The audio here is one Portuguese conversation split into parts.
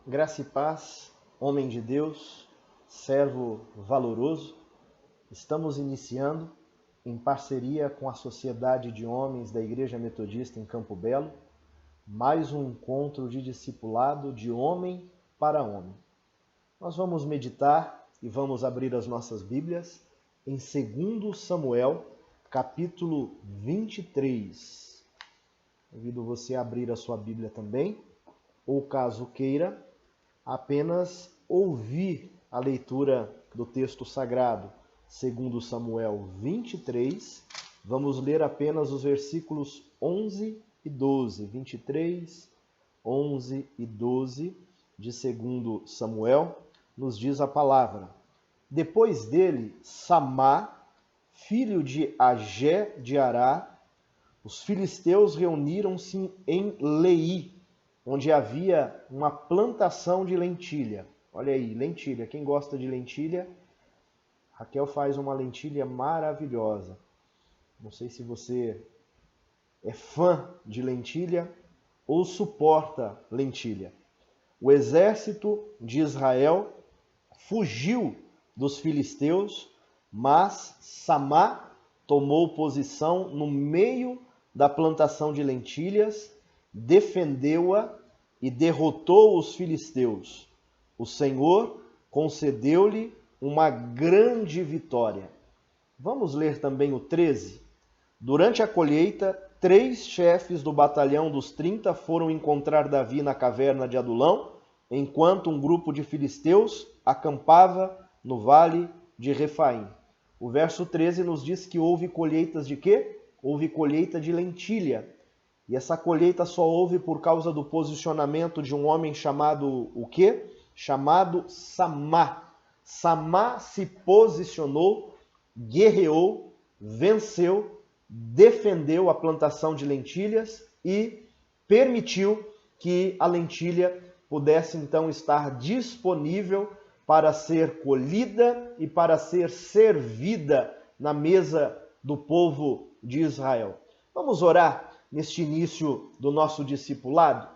Graça e paz, homem de Deus, servo valoroso. Estamos iniciando, em parceria com a Sociedade de Homens da Igreja Metodista em Campo Belo, mais um encontro de discipulado de homem para homem. Nós vamos meditar e vamos abrir as nossas Bíblias em 2 Samuel, capítulo 23. Convido você a abrir a sua Bíblia também, ou caso queira, apenas ouvir a leitura do texto sagrado, 2 Samuel 23. Vamos ler apenas os versículos 11 e 12. 23, 11 e 12 de 2 Samuel, nos diz a palavra. Depois dele, Samá, filho de Agé de Ará, os filisteus reuniram-se em Leí, onde havia uma plantação de lentilha. Olha aí, lentilha. Quem gosta de lentilha? Raquel faz uma lentilha maravilhosa. Não sei se você é fã de lentilha ou suporta lentilha. O exército de Israel fugiu dos filisteus, mas Samá tomou posição no meio da plantação de lentilhas, defendeu-a e derrotou os filisteus. O Senhor concedeu-lhe uma grande vitória. Vamos ler também o 13. Durante a colheita, 3 chefes do batalhão dos 30 foram encontrar Davi na caverna de Adulão, enquanto um grupo de filisteus acampava no vale de Refaim. O verso 13 nos diz que houve colheitas de quê? Houve colheita de lentilha. E essa colheita só houve por causa do posicionamento de um homem chamado o quê? Chamado Samá. Samá se posicionou, guerreou, venceu, defendeu a plantação de lentilhas e permitiu que a lentilha pudesse então estar disponível para ser colhida e para ser servida na mesa do povo de Israel. Vamos orar neste início do nosso discipulado?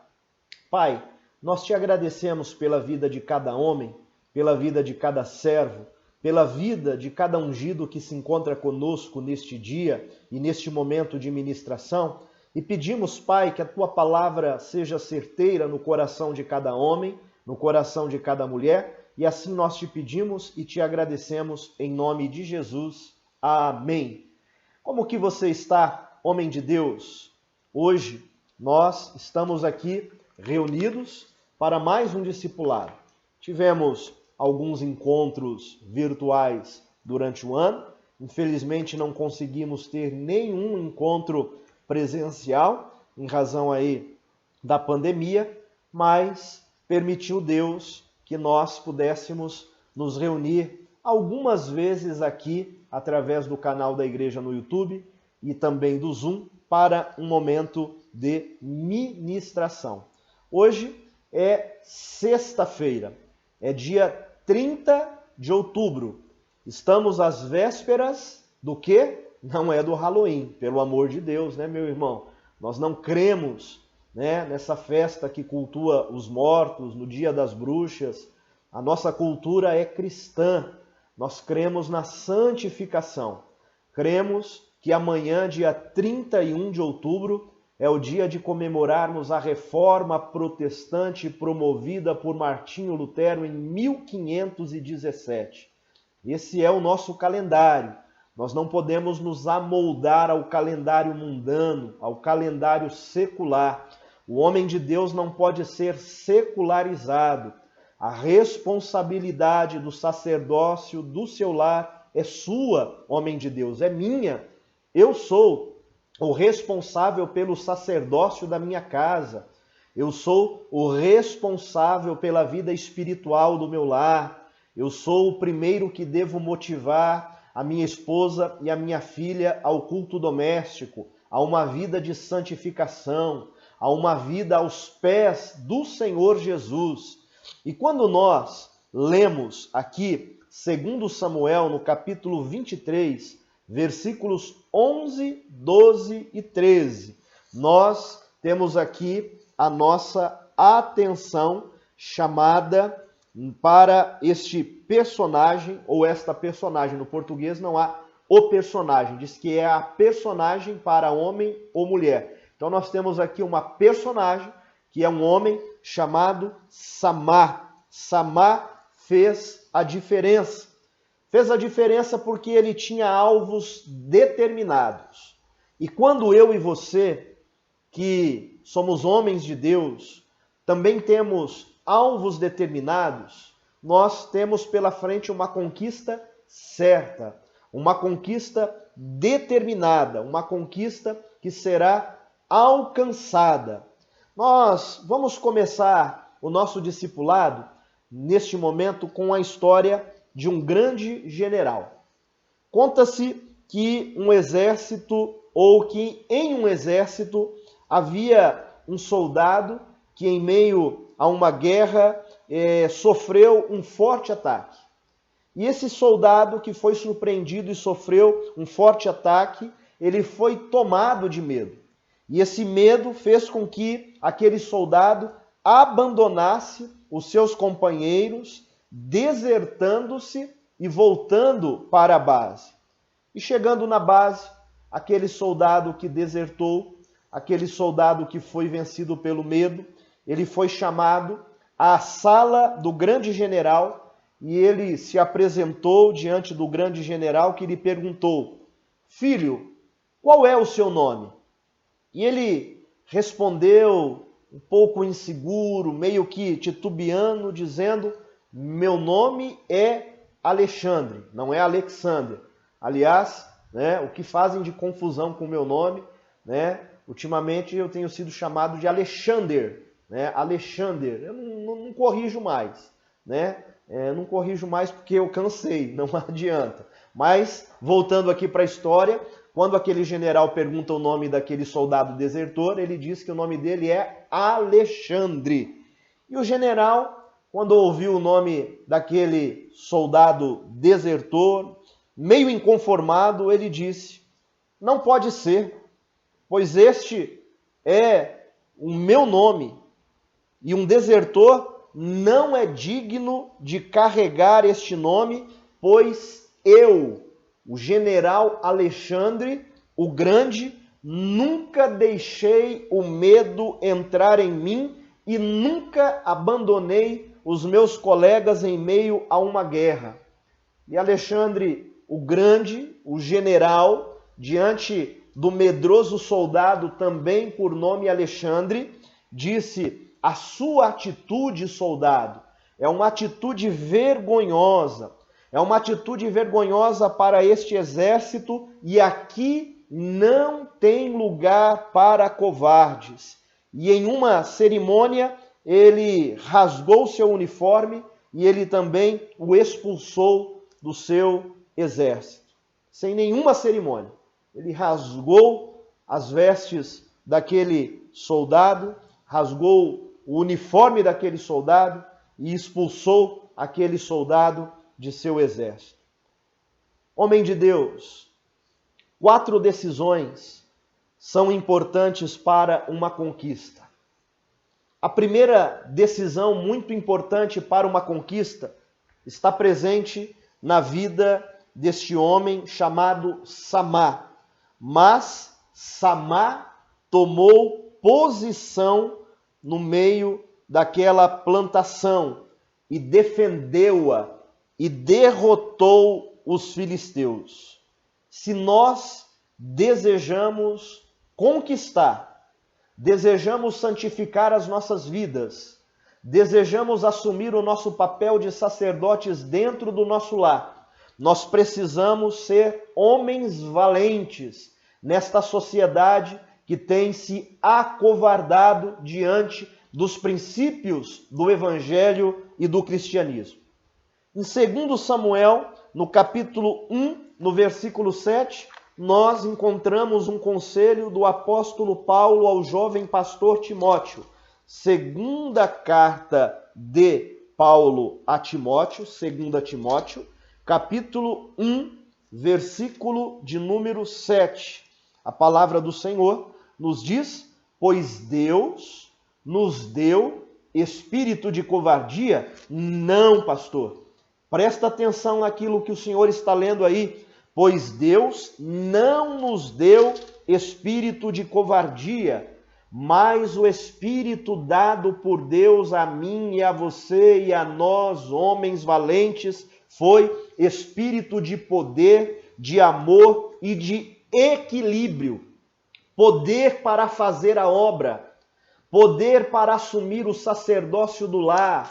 Pai, nós te agradecemos pela vida de cada homem, pela vida de cada servo, pela vida de cada ungido que se encontra conosco neste dia e neste momento de ministração, e pedimos, Pai, que a tua palavra seja certeira no coração de cada homem, no coração de cada mulher, e assim nós te pedimos e te agradecemos em nome de Jesus. Amém. Como que você está, homem de Deus? Hoje nós estamos aqui reunidos para mais um discipulado. Tivemos alguns encontros virtuais durante o ano. Infelizmente não conseguimos ter nenhum encontro presencial em razão aí da pandemia, mas permitiu Deus que nós pudéssemos nos reunir algumas vezes aqui através do canal da igreja no YouTube e também do Zoom para um momento de ministração. Hoje é sexta-feira, é dia 30 de outubro. Estamos às vésperas do quê? Não é do Halloween, pelo amor de Deus, né, meu irmão? Nós não cremos, né, nessa festa que cultua os mortos, no Dia das Bruxas. A nossa cultura é cristã. Nós cremos na santificação. Cremos que amanhã, dia 31 de outubro, é o dia de comemorarmos a reforma protestante promovida por Martinho Lutero em 1517. Esse é o nosso calendário. Nós não podemos nos amoldar ao calendário mundano, ao calendário secular. O homem de Deus não pode ser secularizado. A responsabilidade do sacerdócio do seu lar é sua, homem de Deus, é minha. Eu sou o responsável pelo sacerdócio da minha casa. Eu sou o responsável pela vida espiritual do meu lar. Eu sou o primeiro que devo motivar a minha esposa e a minha filha ao culto doméstico, a uma vida de santificação, a uma vida aos pés do Senhor Jesus. E quando nós lemos aqui 2 Samuel, no capítulo 23, versículos 11, 12 e 13, nós temos aqui a nossa atenção chamada para este personagem, ou esta personagem. No português não há o personagem, diz que é a personagem para homem ou mulher. Então nós temos aqui uma personagem, que é um homem chamado Samá. Samá fez a diferença. Fez a diferença porque ele tinha alvos determinados. E quando eu e você, que somos homens de Deus, também temos alvos determinados, nós temos pela frente uma conquista certa, uma conquista determinada, uma conquista que será alcançada. Nós vamos começar o nosso discipulado neste momento com a história de um grande general. Conta-se que um exército, ou que em um exército havia um soldado que em meio a uma guerra sofreu um forte ataque. E esse soldado que foi surpreendido e sofreu um forte ataque, ele foi tomado de medo. E esse medo fez com que aquele soldado abandonasse os seus companheiros, desertando-se e voltando para a base. E chegando na base, aquele soldado que desertou, aquele soldado que foi vencido pelo medo, ele foi chamado à sala do grande general e ele se apresentou diante do grande general que lhe perguntou: filho, qual é o seu nome? E ele respondeu um pouco inseguro, meio que titubeando, dizendo: meu nome é Alexandre, não é Alexander. Aliás, o que fazem de confusão com o meu nome, ultimamente eu tenho sido chamado de Alexander, Alexander, eu não corrijo mais, não corrijo mais porque eu cansei, não adianta. Mas, voltando aqui para a história, quando aquele general pergunta o nome daquele soldado desertor, ele diz que o nome dele é Alexandre. E o general, quando ouviu o nome daquele soldado desertor, meio inconformado, ele disse: não pode ser, pois este é o meu nome, e um desertor não é digno de carregar este nome, pois eu, o general Alexandre, o Grande, nunca deixei o medo entrar em mim e nunca abandonei os meus colegas em meio a uma guerra. E Alexandre, o Grande, o general, diante do medroso soldado, também por nome Alexandre, disse: a sua atitude, soldado, é uma atitude vergonhosa. É uma atitude vergonhosa para este exército e aqui não tem lugar para covardes. E em uma cerimônia, ele rasgou seu uniforme e ele também o expulsou do seu exército. Sem nenhuma cerimônia. Ele rasgou as vestes daquele soldado, rasgou o uniforme daquele soldado e expulsou aquele soldado de seu exército. Homem de Deus, 4 decisões são importantes para uma conquista. A primeira decisão muito importante para uma conquista está presente na vida deste homem chamado Samá. Mas Samá tomou posição no meio daquela plantação e defendeu-a e derrotou os filisteus. Se nós desejamos conquistar, desejamos santificar as nossas vidas, desejamos assumir o nosso papel de sacerdotes dentro do nosso lar, nós precisamos ser homens valentes nesta sociedade que tem se acovardado diante dos princípios do Evangelho e do cristianismo. Em 2 Samuel, no capítulo 1, no versículo 7, nós encontramos um conselho do apóstolo Paulo ao jovem pastor Timóteo. Segunda carta de Paulo a Timóteo, 2 Timóteo, capítulo 1, versículo de número 7. A palavra do Senhor nos diz: pois Deus nos deu espírito de covardia? Não, pastor. Presta atenção naquilo que o senhor está lendo aí. Pois Deus não nos deu espírito de covardia, mas o espírito dado por Deus a mim e a você e a nós, homens valentes, foi espírito de poder, de amor e de equilíbrio. Poder para fazer a obra, poder para assumir o sacerdócio do lar,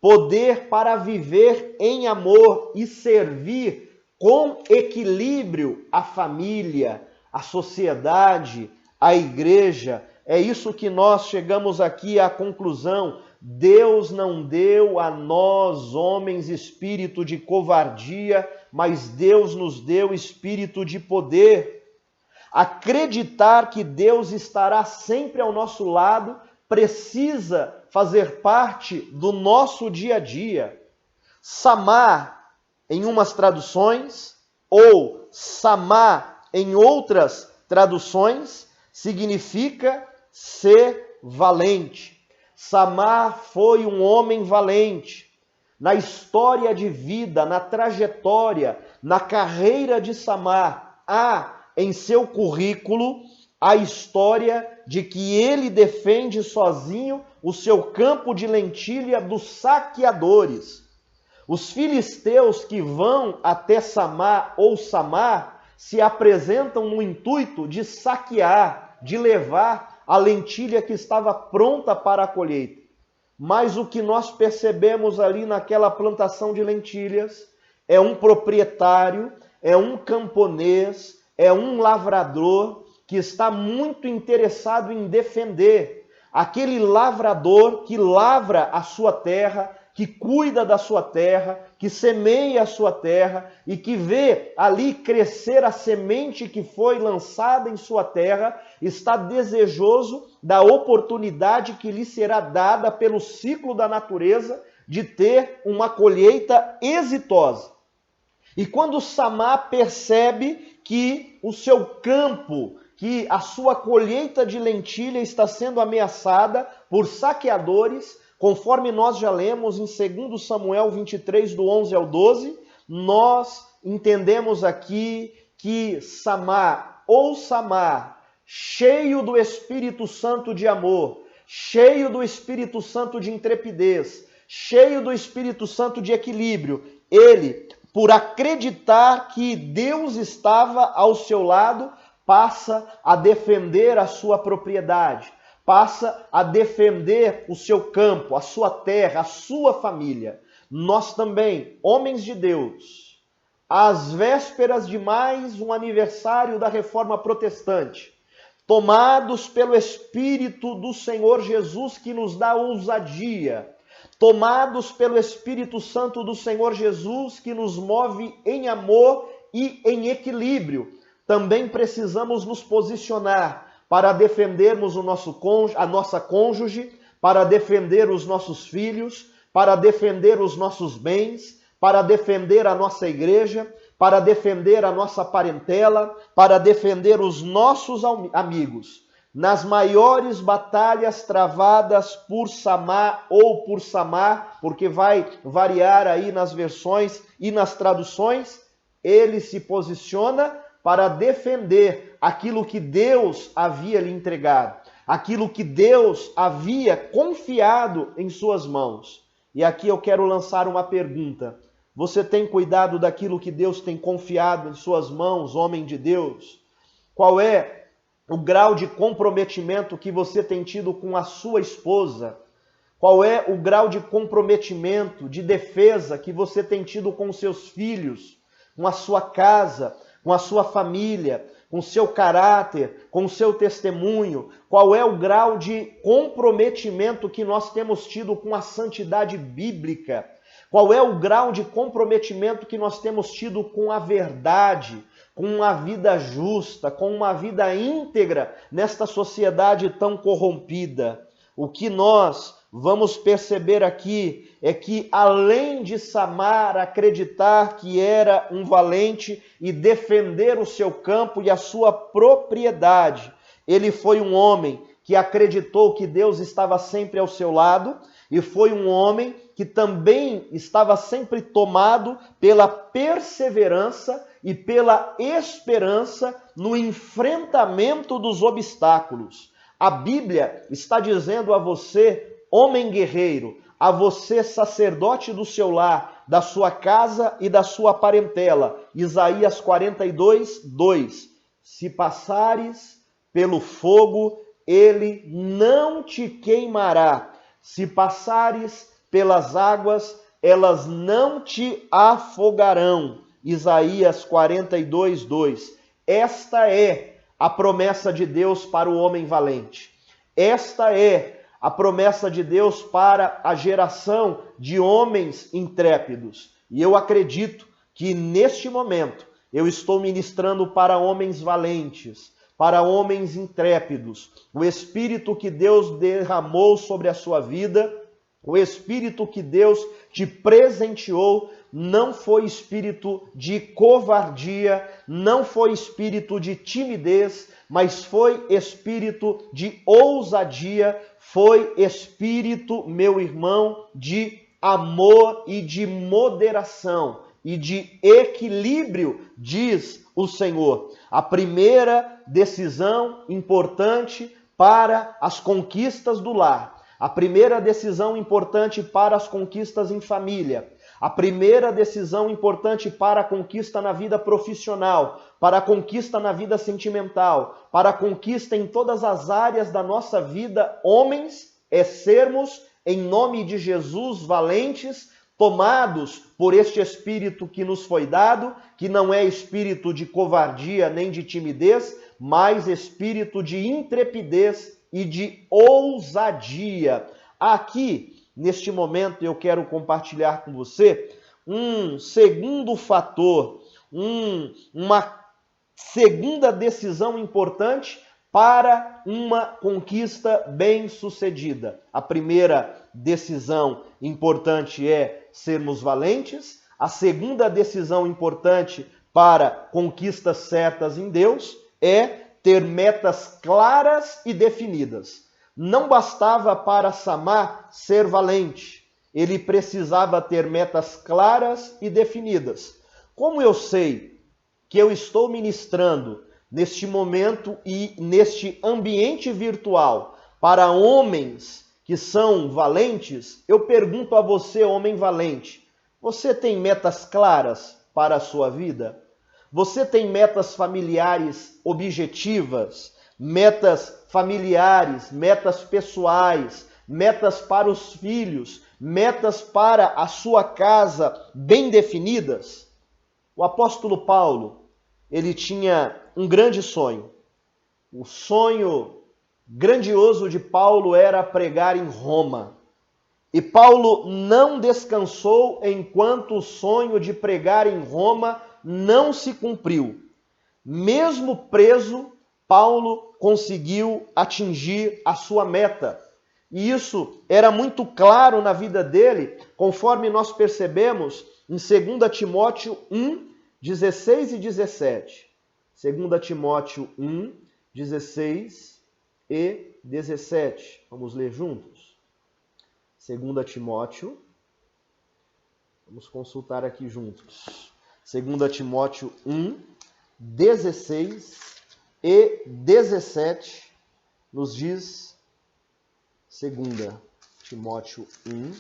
poder para viver em amor e servir com equilíbrio a família, a sociedade, a igreja. É isso que nós chegamos aqui à conclusão. Deus não deu a nós, homens, espírito de covardia, mas Deus nos deu espírito de poder. Acreditar que Deus estará sempre ao nosso lado precisa fazer parte do nosso dia a dia. Samar, em umas traduções, ou Samar em outras traduções, significa ser valente. Samar foi um homem valente. Na história de vida, na trajetória, na carreira de Samar, há em seu currículo a história de que ele defende sozinho o seu campo de lentilha dos saqueadores. Os filisteus que vão até Samar ou Samar se apresentam no intuito de saquear, de levar a lentilha que estava pronta para a colheita. Mas o que nós percebemos ali naquela plantação de lentilhas é um proprietário, é um camponês, é um lavrador que está muito interessado em defender. Aquele lavrador que lavra a sua terra, que cuida da sua terra, que semeia a sua terra e que vê ali crescer a semente que foi lançada em sua terra, está desejoso da oportunidade que lhe será dada pelo ciclo da natureza de ter uma colheita exitosa. E quando Samar percebe que o seu campo, que a sua colheita de lentilha está sendo ameaçada por saqueadores, conforme nós já lemos em 2 Samuel 23, do 11 ao 12, nós entendemos aqui que Samar, cheio do Espírito Santo de amor, cheio do Espírito Santo de intrepidez, cheio do Espírito Santo de equilíbrio, ele, por acreditar que Deus estava ao seu lado, passa a defender a sua propriedade, passa a defender o seu campo, a sua terra, a sua família. Nós também, homens de Deus, às vésperas de mais um aniversário da Reforma Protestante, tomados pelo Espírito do Senhor Jesus que nos dá ousadia, tomados pelo Espírito Santo do Senhor Jesus que nos move em amor e em equilíbrio, também precisamos nos posicionar para defendermos a nossa cônjuge, para defender os nossos filhos, para defender os nossos bens, para defender a nossa igreja, para defender a nossa parentela, para defender os nossos amigos. Nas maiores batalhas travadas por Samar ou por Samar, porque vai variar aí nas versões e nas traduções, ele se posiciona para defender aquilo que Deus havia lhe entregado, aquilo que Deus havia confiado em suas mãos. E aqui eu quero lançar uma pergunta. Você tem cuidado daquilo que Deus tem confiado em suas mãos, homem de Deus? Qual é o grau de comprometimento que você tem tido com a sua esposa? Qual é o grau de comprometimento, de defesa que você tem tido com seus filhos, com a sua casa, com a sua família, com o seu caráter, com o seu testemunho? Qual é o grau de comprometimento que nós temos tido com a santidade bíblica? Qual é o grau de comprometimento que nós temos tido com a verdade, com uma vida justa, com uma vida íntegra nesta sociedade tão corrompida? O que nós vamos perceber aqui é que, além de Samar acreditar que era um valente e defender o seu campo e a sua propriedade, ele foi um homem que acreditou que Deus estava sempre ao seu lado e foi um homem que também estava sempre tomado pela perseverança e pela esperança no enfrentamento dos obstáculos. A Bíblia está dizendo a você, homem guerreiro, a você, sacerdote do seu lar, da sua casa e da sua parentela. Isaías 42, 2. Se passares pelo fogo, ele não te queimará. Se passares pelas águas, elas não te afogarão. Isaías 42, 2. Esta é a promessa de Deus para o homem valente. Esta é a promessa de Deus para a geração de homens intrépidos. E eu acredito que neste momento eu estou ministrando para homens valentes, para homens intrépidos. O Espírito que Deus derramou sobre a sua vida, o Espírito que Deus te presenteou, não foi espírito de covardia, não foi espírito de timidez, mas foi espírito de ousadia, foi espírito, meu irmão, de amor e de moderação e de equilíbrio, diz o Senhor. A primeira decisão importante para as conquistas do lar, a primeira decisão importante para as conquistas em família, a primeira decisão importante para a conquista na vida profissional, para a conquista na vida sentimental, para a conquista em todas as áreas da nossa vida, homens, é sermos, em nome de Jesus, valentes, tomados por este Espírito que nos foi dado, que não é espírito de covardia nem de timidez, mas espírito de intrepidez e de ousadia. Aqui, neste momento, eu quero compartilhar com você um segundo fator, uma segunda decisão importante para uma conquista bem-sucedida. A primeira decisão importante é sermos valentes. A segunda decisão importante para conquistas certas em Deus é ter metas claras e definidas. Não bastava para Samar ser valente, ele precisava ter metas claras e definidas. Como eu sei que eu estou ministrando neste momento e neste ambiente virtual para homens que são valentes, eu pergunto a você, homem valente, você tem metas claras para a sua vida? Você tem metas familiares objetivas? Metas familiares, metas pessoais, metas para os filhos, metas para a sua casa bem definidas? O apóstolo Paulo, ele tinha um grande sonho. O sonho grandioso de Paulo era pregar em Roma. E Paulo não descansou enquanto o sonho de pregar em Roma não se cumpriu. Mesmo preso, Paulo conseguiu atingir a sua meta. E isso era muito claro na vida dele, conforme nós percebemos em 2 Timóteo 1, 16 e 17. 2 Timóteo 1, 16 e 17. Vamos ler juntos? 2 Timóteo, vamos consultar aqui juntos. 2 Timóteo 1, 16 e 17 nos diz, 2 Timóteo 1,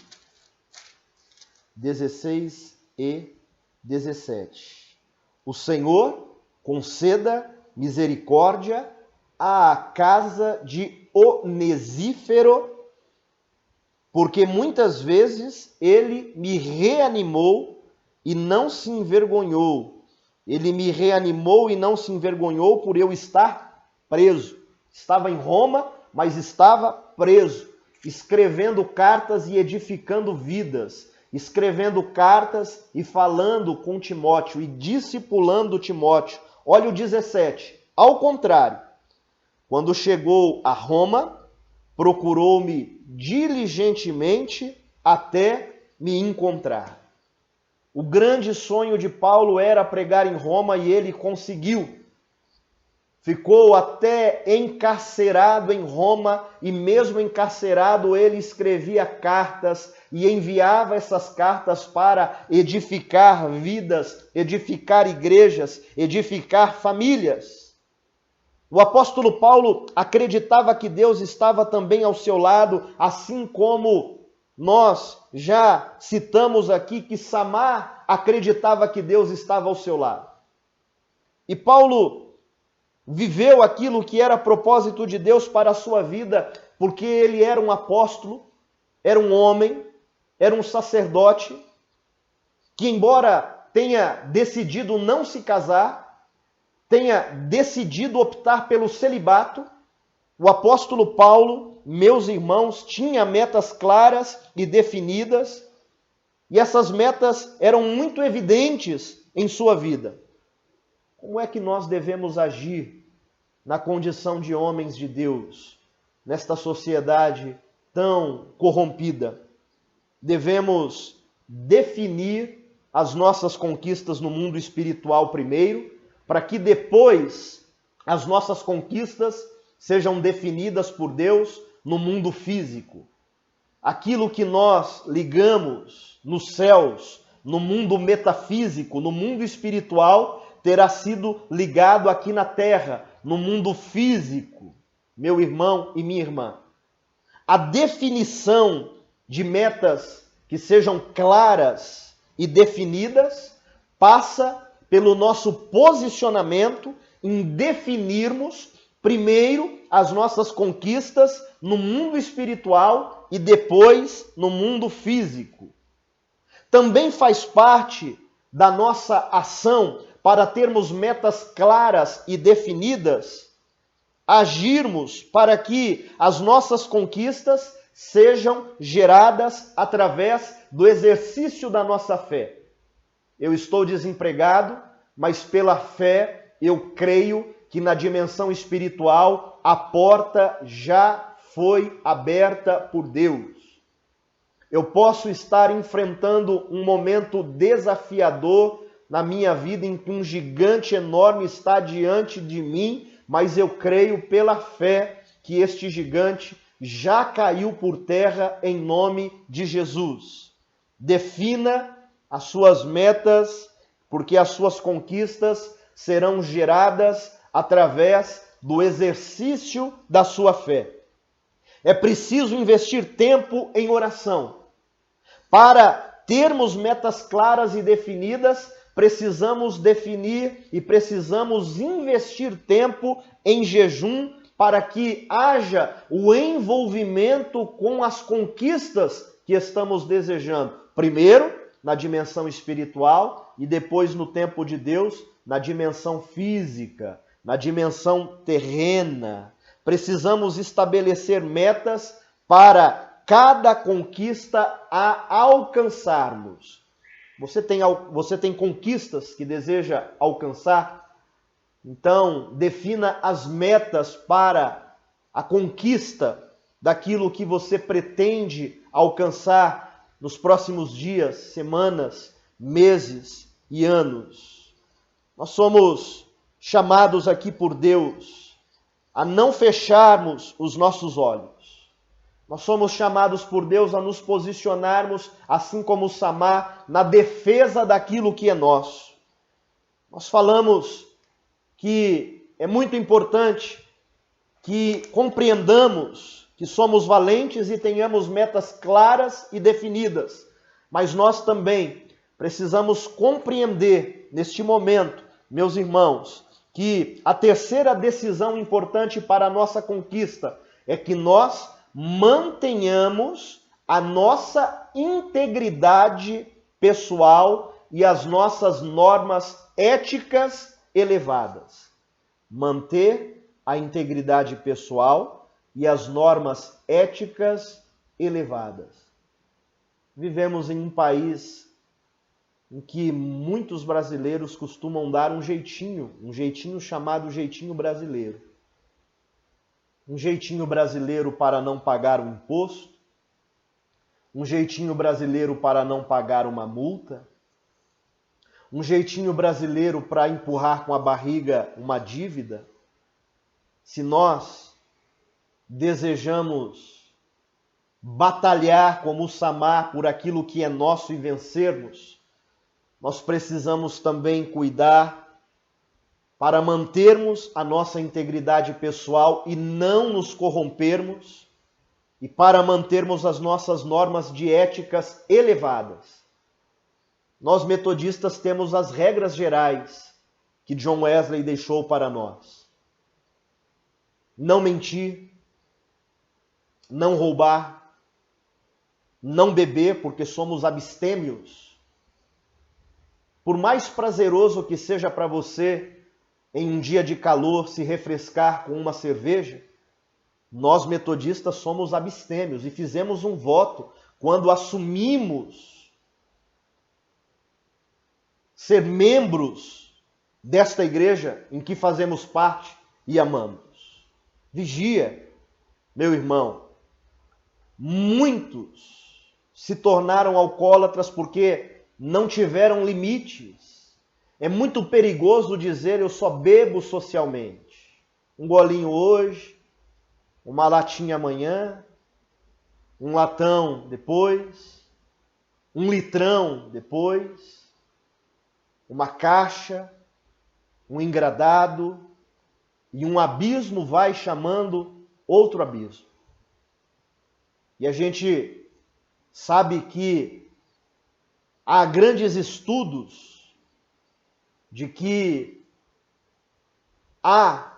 16 e 17. O Senhor conceda misericórdia à casa de Onesífero, porque muitas vezes ele me reanimou e não se envergonhou. Ele me reanimou e não se envergonhou por eu estar preso. Estava em Roma, mas estava preso, escrevendo cartas e edificando vidas, escrevendo cartas e falando com Timóteo e discipulando Timóteo. Olha o 17. Ao contrário, quando chegou a Roma, procurou-me diligentemente até me encontrar. O grande sonho de Paulo era pregar em Roma e ele conseguiu. ficou até encarcerado em Roma, e mesmo encarcerado ele escrevia cartas e enviava essas cartas para edificar vidas, edificar igrejas, edificar famílias. O apóstolo Paulo acreditava que Deus estava também ao seu lado, assim como nós já citamos aqui que Samar acreditava que Deus estava ao seu lado. E Paulo viveu aquilo que era propósito de Deus para a sua vida, porque ele era um apóstolo, era um homem, era um sacerdote, que embora tenha decidido não se casar, tenha decidido optar pelo celibato, o apóstolo Paulo, meus irmãos, tinha metas claras e definidas, e essas metas eram muito evidentes em sua vida. Como é que nós devemos agir na condição de homens de Deus, nesta sociedade tão corrompida? Devemos definir as nossas conquistas no mundo espiritual primeiro, para que depois as nossas conquistas sejam definidas por Deus no mundo físico. Aquilo que nós ligamos nos céus, no mundo metafísico, no mundo espiritual, terá sido ligado aqui na terra, no mundo físico, meu irmão e minha irmã. A definição de metas que sejam claras e definidas passa pelo nosso posicionamento em definirmos primeiro as nossas conquistas no mundo espiritual e depois no mundo físico. Também faz parte da nossa ação para termos metas claras e definidas, agirmos para que as nossas conquistas sejam geradas através do exercício da nossa fé. Eu estou desempregado, mas pela fé eu creio que na dimensão espiritual a porta já foi aberta por Deus. Eu posso estar enfrentando um momento desafiador na minha vida em que um gigante enorme está diante de mim, mas eu creio pela fé que este gigante já caiu por terra em nome de Jesus. Defina as suas metas, porque as suas conquistas serão geradas através do exercício da sua fé. É preciso investir tempo em oração. Para termos metas claras e definidas, precisamos definir e precisamos investir tempo em jejum para que haja o envolvimento com as conquistas que estamos desejando. Primeiro, na dimensão espiritual e depois, no tempo de Deus, na dimensão física, na dimensão terrena. Precisamos estabelecer metas para cada conquista a alcançarmos. Você tem conquistas que deseja alcançar? Então, defina as metas para a conquista daquilo que você pretende alcançar nos próximos dias, semanas, meses e anos. Nós somos chamados aqui por Deus a não fecharmos os nossos olhos. Nós somos chamados por Deus a nos posicionarmos, assim como Samar, na defesa daquilo que é nosso. Nós falamos que é muito importante que compreendamos que somos valentes e tenhamos metas claras e definidas. Mas nós também precisamos compreender neste momento, meus irmãos, que a terceira decisão importante para a nossa conquista é que nós mantenhamos a nossa integridade pessoal e as nossas normas éticas elevadas. Manter a integridade pessoal e as normas éticas elevadas. Vivemos em um país em que muitos brasileiros costumam dar um jeitinho chamado jeitinho brasileiro. Um jeitinho brasileiro para não pagar um imposto, um jeitinho brasileiro para não pagar uma multa, um jeitinho brasileiro para empurrar com a barriga uma dívida, se nós desejamos batalhar como Samar por aquilo que é nosso e vencermos, nós precisamos também cuidar para mantermos a nossa integridade pessoal e não nos corrompermos, e para mantermos as nossas normas de éticas elevadas. Nós metodistas temos as regras gerais que John Wesley deixou para nós. Não mentir, não roubar, não beber, porque somos abstêmios. Por mais prazeroso que seja para você, em um dia de calor, se refrescar com uma cerveja, nós metodistas somos abstêmios e fizemos um voto quando assumimos ser membros desta igreja em que fazemos parte e amamos. Vigia, meu irmão. Muitos se tornaram alcoólatras porque não tiveram limites. É muito perigoso dizer eu só bebo socialmente. Um golinho hoje, uma latinha amanhã, um latão depois, um litrão depois, uma caixa, um engradado, e um abismo vai chamando outro abismo. E a gente sabe que há grandes estudos de que há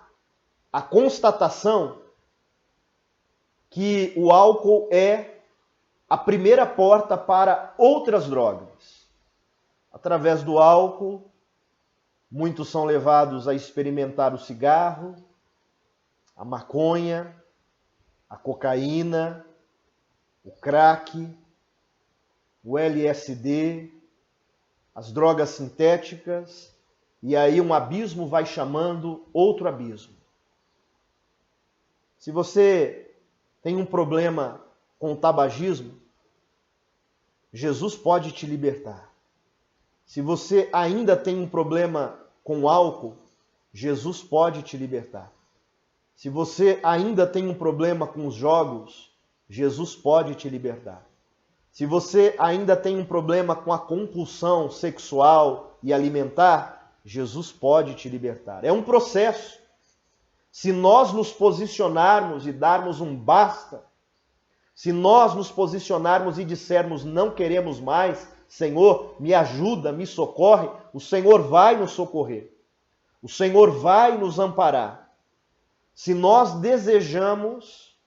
a constatação que o álcool é a primeira porta para outras drogas. Através do álcool, muitos são levados a experimentar o cigarro, a maconha, a cocaína, o crack, o LSD, as drogas sintéticas, e aí um abismo vai chamando outro abismo. Se você tem um problema com o tabagismo, Jesus pode te libertar. Se você ainda tem um problema com o álcool, Jesus pode te libertar. Se você ainda tem um problema com os jogos, Jesus pode te libertar. Se você ainda tem um problema com a compulsão sexual e alimentar, Jesus pode te libertar. É um processo. Se nós nos posicionarmos e darmos um basta, se nós nos posicionarmos e dissermos não queremos mais, Senhor, me ajuda, me socorre, o Senhor vai nos socorrer. O Senhor vai nos amparar. Se nós desejamos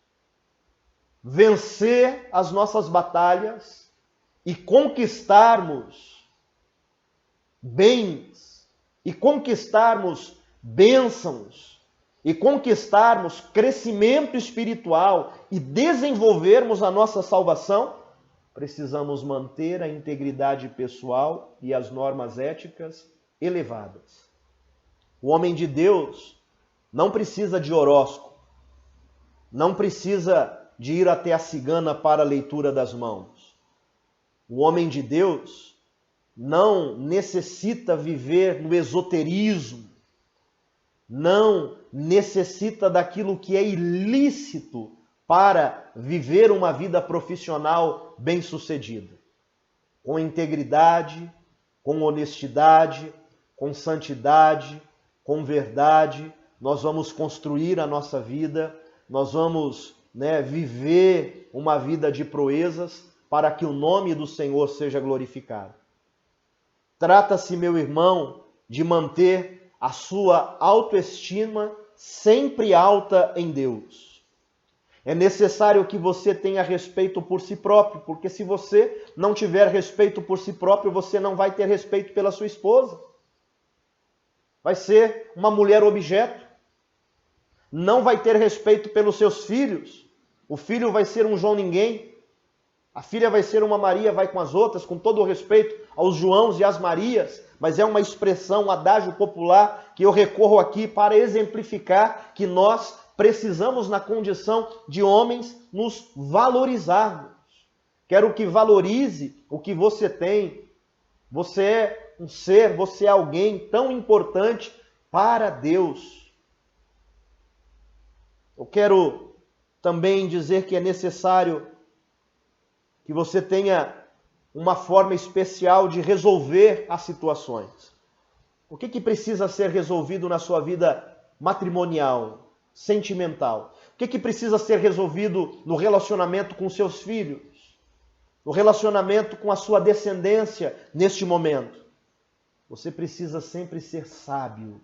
vencer as nossas batalhas e conquistarmos bens, e conquistarmos bênçãos, e conquistarmos crescimento espiritual e desenvolvermos a nossa salvação, precisamos manter a integridade pessoal e as normas éticas elevadas. O homem de Deus não precisa de horóscopo, não precisa de ir até a cigana para a leitura das mãos. O homem de Deus não necessita viver no esoterismo, não necessita daquilo que é ilícito para viver uma vida profissional bem-sucedida. Com integridade, com honestidade, com santidade, com verdade, nós vamos construir a nossa vida, nós vamos viver uma vida de proezas para que o nome do Senhor seja glorificado. Trata-se, meu irmão, de manter a sua autoestima sempre alta em Deus. É necessário que você tenha respeito por si próprio, porque se você não tiver respeito por si próprio, você não vai ter respeito pela sua esposa. Vai ser uma mulher objeto. Não vai ter respeito pelos seus filhos. O filho vai ser um João Ninguém. A filha vai ser uma Maria, vai com as outras, com todo o respeito aos Joãos e às Marias, mas é uma expressão, um adágio popular que eu recorro aqui para exemplificar que nós precisamos, na condição de homens, nos valorizarmos. Quero que valorize o que você tem. Você é um ser, você é alguém tão importante para Deus. Eu quero também dizer que é necessário que você tenha uma forma especial de resolver as situações. O que precisa ser resolvido na sua vida matrimonial, sentimental? O que precisa ser resolvido no relacionamento com seus filhos? No relacionamento com a sua descendência neste momento? Você precisa sempre ser sábio,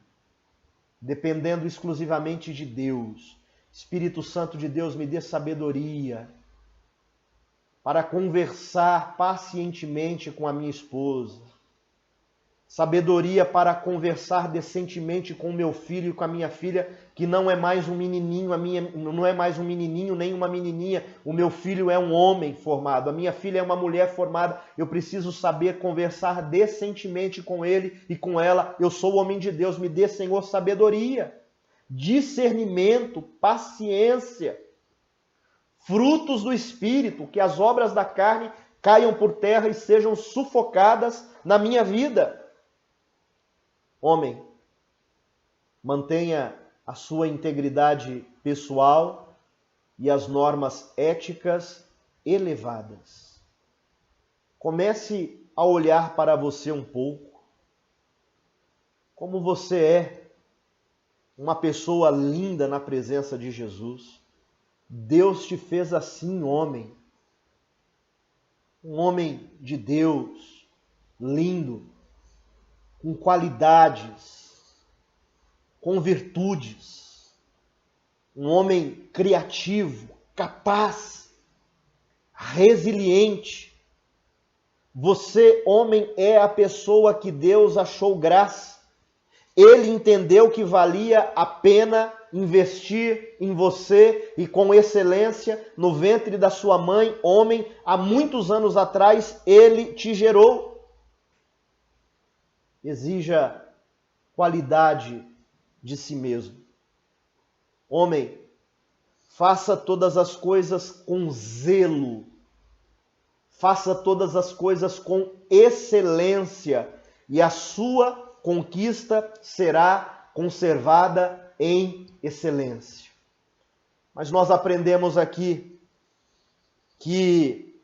dependendo exclusivamente de Deus. Espírito Santo de Deus, me dê sabedoria para conversar pacientemente com a minha esposa. Sabedoria para conversar decentemente com o meu filho e com a minha filha, que não é mais um menininho, não é mais um menininho nem uma menininha. O meu filho é um homem formado, a minha filha é uma mulher formada. Eu preciso saber conversar decentemente com ele e com ela. Eu sou o homem de Deus, me dê, Senhor, sabedoria, discernimento, paciência, frutos do Espírito, que as obras da carne caiam por terra e sejam sufocadas na minha vida. Homem, mantenha a sua integridade pessoal e as normas éticas elevadas. Comece a olhar para você um pouco, como você é uma pessoa linda na presença de Jesus. Deus te fez assim, homem. Um homem de Deus, lindo, com qualidades, com virtudes. Um homem criativo, capaz, resiliente. Você, homem, é a pessoa que Deus achou graça. Ele entendeu que valia a pena investir em você e com excelência no ventre da sua mãe, homem, há muitos anos atrás, ele te gerou. Exija qualidade de si mesmo. Homem, faça todas as coisas com zelo. Faça todas as coisas com excelência e a sua conquista será conservada em excelência. Mas nós aprendemos aqui que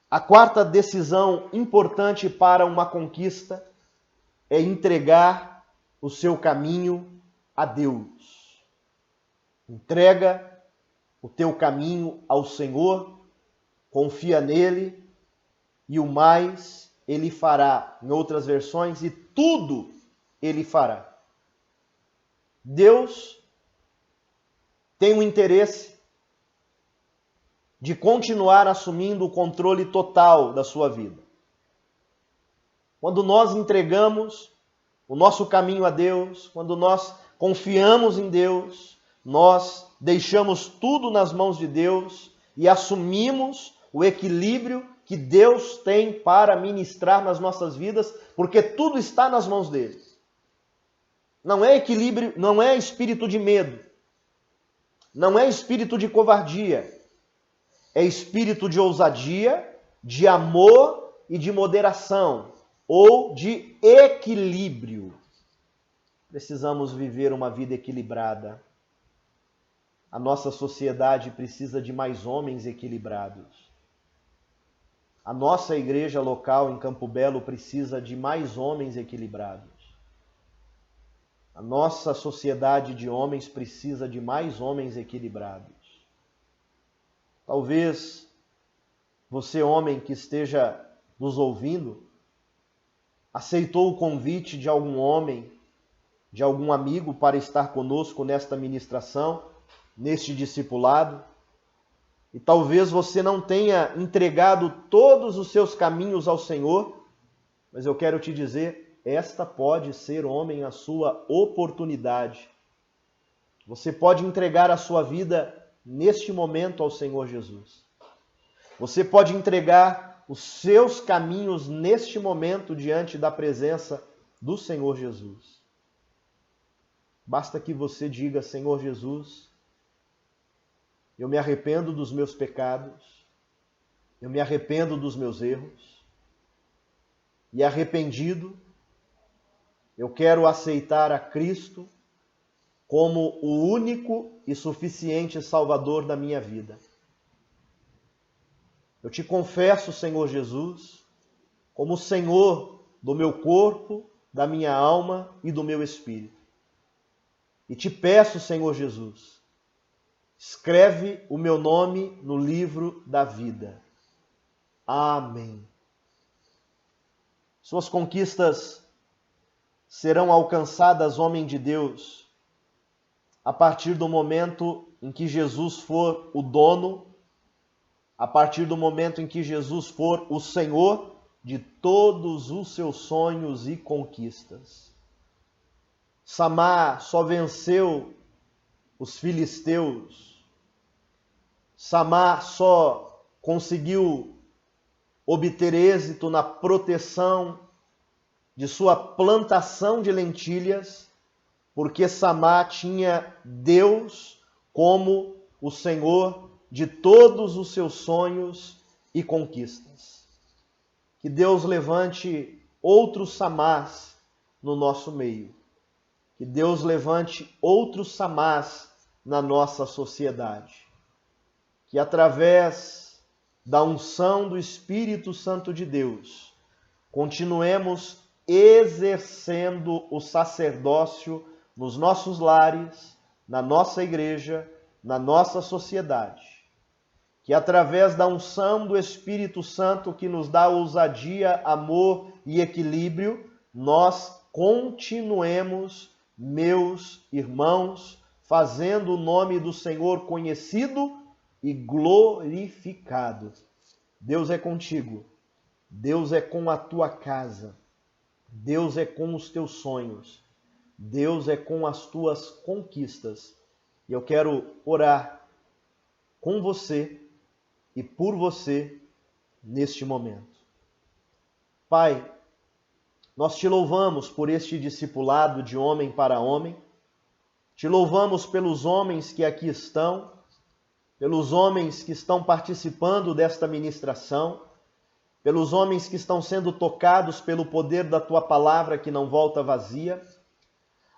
a quarta decisão importante para uma conquista é entregar o seu caminho a Deus. Entrega o teu caminho ao Senhor, confia nele e o mais ele fará. Em outras versões, e tudo ele fará. Deus tem o interesse de continuar assumindo o controle total da sua vida. Quando nós entregamos o nosso caminho a Deus, quando nós confiamos em Deus, nós deixamos tudo nas mãos de Deus e assumimos o equilíbrio que Deus tem para ministrar nas nossas vidas, porque tudo está nas mãos dele. Não é equilíbrio, não é espírito de medo, não é espírito de covardia, é espírito de ousadia, de amor e de moderação, ou de equilíbrio. Precisamos viver uma vida equilibrada. A nossa sociedade precisa de mais homens equilibrados. A nossa igreja local em Campo Belo precisa de mais homens equilibrados. A nossa sociedade de homens precisa de mais homens equilibrados. Talvez você, homem que esteja nos ouvindo, aceitou o convite de algum homem, de algum amigo para estar conosco nesta ministração, neste discipulado, e talvez você não tenha entregado todos os seus caminhos ao Senhor, mas eu quero te dizer, esta pode ser, homem, a sua oportunidade. Você pode entregar a sua vida neste momento ao Senhor Jesus. Você pode entregar os seus caminhos neste momento diante da presença do Senhor Jesus. Basta que você diga, Senhor Jesus, eu me arrependo dos meus pecados, eu me arrependo dos meus erros, e arrependido, eu quero aceitar a Cristo como o único e suficiente Salvador da minha vida. Eu te confesso, Senhor Jesus, como Senhor do meu corpo, da minha alma e do meu espírito. E te peço, Senhor Jesus, escreve o meu nome no livro da vida. Amém. Suas conquistas serão alcançadas, homem de Deus, a partir do momento em que Jesus for o dono, a partir do momento em que Jesus for o Senhor de todos os seus sonhos e conquistas. Samar só venceu os filisteus. Samar só conseguiu obter êxito na proteção de sua plantação de lentilhas, porque Samar tinha Deus como o Senhor de todos os seus sonhos e conquistas. Que Deus levante outros Samars no nosso meio. Que Deus levante outros Samars na nossa sociedade. Que através da unção do Espírito Santo de Deus, continuemos exercendo o sacerdócio nos nossos lares, na nossa igreja, na nossa sociedade. Que através da unção do Espírito Santo que nos dá ousadia, amor e equilíbrio, nós continuemos, meus irmãos, fazendo o nome do Senhor conhecido e glorificado. Deus é contigo, Deus é com a tua casa, Deus é com os teus sonhos, Deus é com as tuas conquistas. E eu quero orar com você e por você neste momento. Pai, nós te louvamos por este discipulado de homem para homem, te louvamos pelos homens que aqui estão, pelos homens que estão participando desta ministração, pelos homens que estão sendo tocados pelo poder da tua palavra que não volta vazia,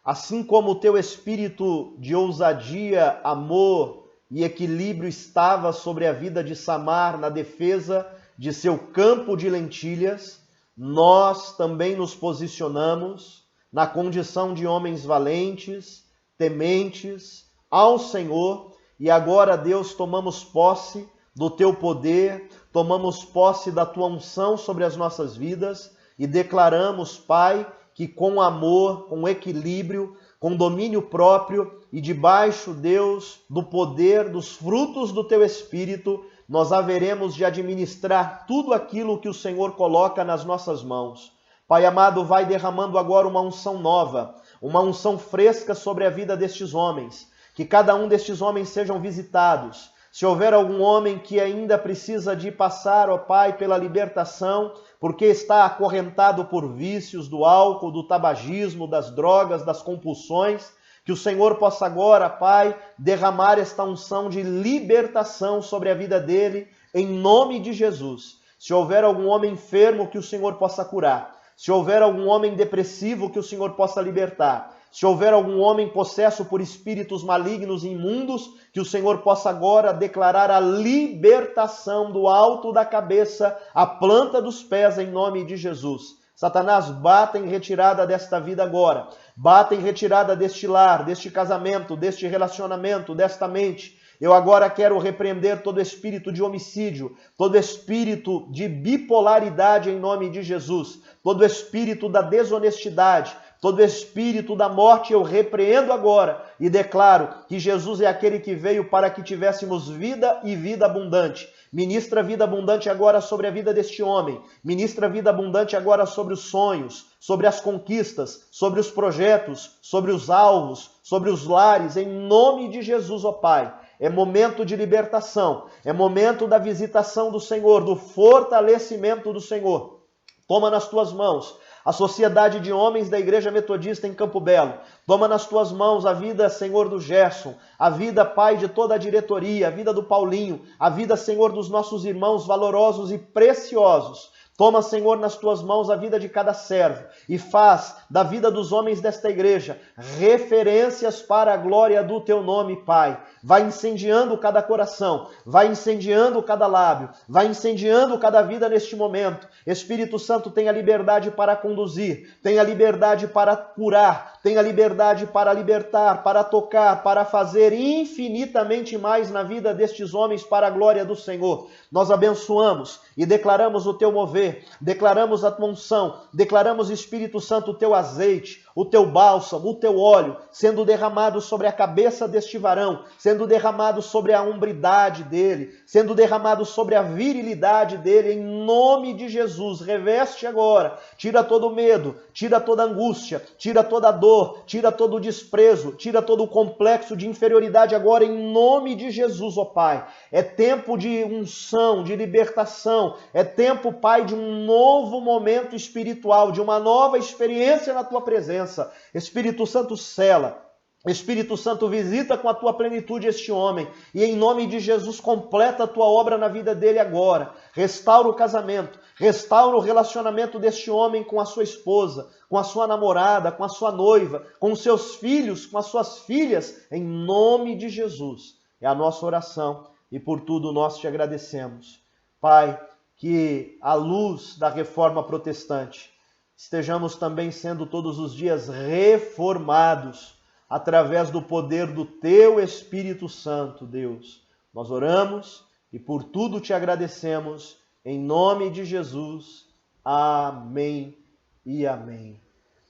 assim como o teu espírito de ousadia, amor e equilíbrio estava sobre a vida de Samar na defesa de seu campo de lentilhas, nós também nos posicionamos na condição de homens valentes, tementes ao Senhor, e agora, Deus, tomamos posse do teu poder, tomamos posse da tua unção sobre as nossas vidas e declaramos, Pai, que com amor, com equilíbrio, com domínio próprio e debaixo, Deus, do poder dos frutos do teu Espírito, nós haveremos de administrar tudo aquilo que o Senhor coloca nas nossas mãos. Pai amado, vai derramando agora uma unção nova, uma unção fresca sobre a vida destes homens, que cada um destes homens sejam visitados. Se houver algum homem que ainda precisa de passar, ó Pai, pela libertação, porque está acorrentado por vícios do álcool, do tabagismo, das drogas, das compulsões, que o Senhor possa agora, Pai, derramar esta unção de libertação sobre a vida dele, em nome de Jesus. Se houver algum homem enfermo, que o Senhor possa curar. Se houver algum homem depressivo, que o Senhor possa libertar. Se houver algum homem possesso por espíritos malignos e imundos, que o Senhor possa agora declarar a libertação do alto da cabeça à planta dos pés, em nome de Jesus. Satanás, bata em retirada desta vida agora. Bata em retirada deste lar, deste casamento, deste relacionamento, desta mente. Eu agora quero repreender todo espírito de homicídio, todo espírito de bipolaridade em nome de Jesus, todo espírito da desonestidade, todo espírito da morte eu repreendo agora e declaro que Jesus é aquele que veio para que tivéssemos vida e vida abundante. Ministra vida abundante agora sobre a vida deste homem. Ministra vida abundante agora sobre os sonhos, sobre as conquistas, sobre os projetos, sobre os alvos, sobre os lares, em nome de Jesus, ó Pai. É momento de libertação, é momento da visitação do Senhor, do fortalecimento do Senhor. Toma nas tuas mãos a sociedade de homens da Igreja Metodista em Campo Belo. Toma nas tuas mãos a vida, Senhor, do Gerson, a vida, Pai, de toda a diretoria, a vida do Paulinho, a vida, Senhor, dos nossos irmãos valorosos e preciosos. Toma, Senhor, nas tuas mãos a vida de cada servo e faz da vida dos homens desta igreja referências para a glória do teu nome, Pai. Vai incendiando cada coração, vai incendiando cada lábio, vai incendiando cada vida neste momento. Espírito Santo, tenha liberdade para conduzir, tenha liberdade para curar, tenha liberdade para libertar, para tocar, para fazer infinitamente mais na vida destes homens para a glória do Senhor. Nós abençoamos e declaramos o teu mover, declaramos a tua unção, declaramos, Espírito Santo, o teu azeite, o teu bálsamo, o teu óleo, sendo derramado sobre a cabeça deste varão, sendo derramado sobre a hombridade dele, sendo derramado sobre a virilidade dele, em nome de Jesus. Reveste agora, tira todo o medo, tira toda a angústia, tira toda a dor, tira todo o desprezo, tira todo o complexo de inferioridade agora, em nome de Jesus, ó Pai. É tempo de unção, de libertação, é tempo, Pai, de um novo momento espiritual, de uma nova experiência na tua presença. Espírito Santo, sela. Espírito Santo, visita com a tua plenitude este homem e em nome de Jesus completa a tua obra na vida dele agora. Restaura o casamento, restaura o relacionamento deste homem com a sua esposa, com a sua namorada, com a sua noiva, com os seus filhos, com as suas filhas, em nome de Jesus. É a nossa oração e por tudo nós te agradecemos. Pai, que à luz da reforma protestante estejamos também sendo todos os dias reformados através do poder do teu Espírito Santo, Deus. Nós oramos e por tudo te agradecemos, em nome de Jesus. Amém e amém.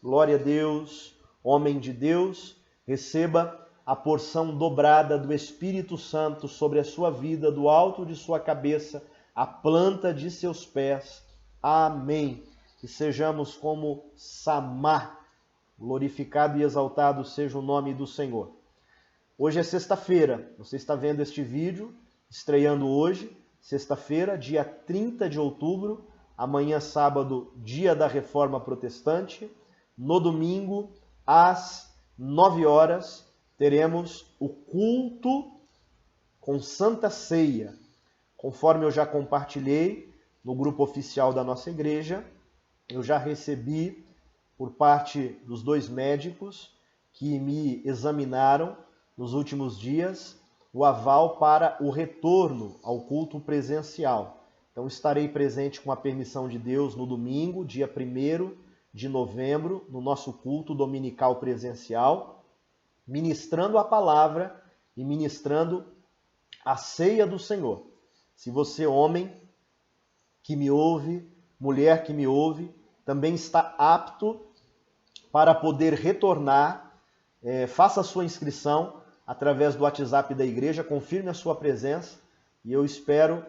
Glória a Deus, homem de Deus, receba a porção dobrada do Espírito Santo sobre a sua vida, do alto de sua cabeça, à planta de seus pés. Amém. Que sejamos como Samar. Glorificado e exaltado seja o nome do Senhor. Hoje é sexta-feira, você está vendo este vídeo, estreando hoje, sexta-feira, dia 30 de outubro, amanhã sábado, dia da Reforma Protestante. No domingo, às 9 horas, teremos o culto com Santa Ceia. Conforme eu já compartilhei no grupo oficial da nossa igreja, eu já recebi por parte dos 2 médicos que me examinaram nos últimos dias o aval para o retorno ao culto presencial. Então estarei presente com a permissão de Deus no domingo, dia 1º de novembro, no nosso culto dominical presencial, ministrando a palavra e ministrando a ceia do Senhor. Se você, homem que me ouve, mulher que me ouve, também está apto para poder retornar, faça a sua inscrição através do WhatsApp da igreja, confirme a sua presença e eu espero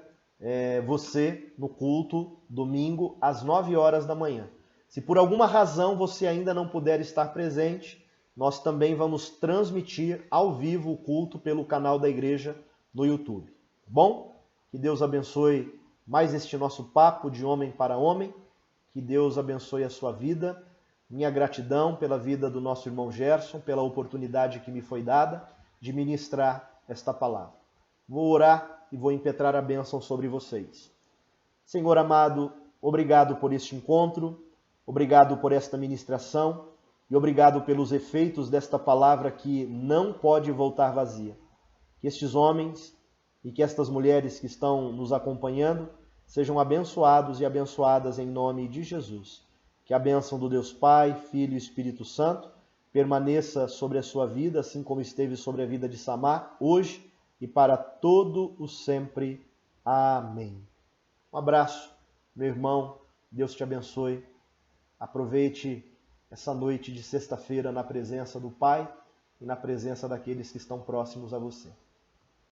você no culto domingo às 9 horas da manhã. Se por alguma razão você ainda não puder estar presente, nós também vamos transmitir ao vivo o culto pelo canal da igreja no YouTube. Bom? Que Deus abençoe mais este nosso papo de homem para homem, que Deus abençoe a sua vida. Minha gratidão pela vida do nosso irmão Gerson, pela oportunidade que me foi dada de ministrar esta palavra. Vou orar e vou impetrar a bênção sobre vocês. Senhor amado, obrigado por este encontro, obrigado por esta ministração e obrigado pelos efeitos desta palavra que não pode voltar vazia. Que estes homens e que estas mulheres que estão nos acompanhando sejam abençoados e abençoadas em nome de Jesus. Que a bênção do Deus Pai, Filho e Espírito Santo permaneça sobre a sua vida, assim como esteve sobre a vida de Samar, hoje e para todo o sempre. Amém. Um abraço, meu irmão. Deus te abençoe. Aproveite essa noite de sexta-feira na presença do Pai e na presença daqueles que estão próximos a você.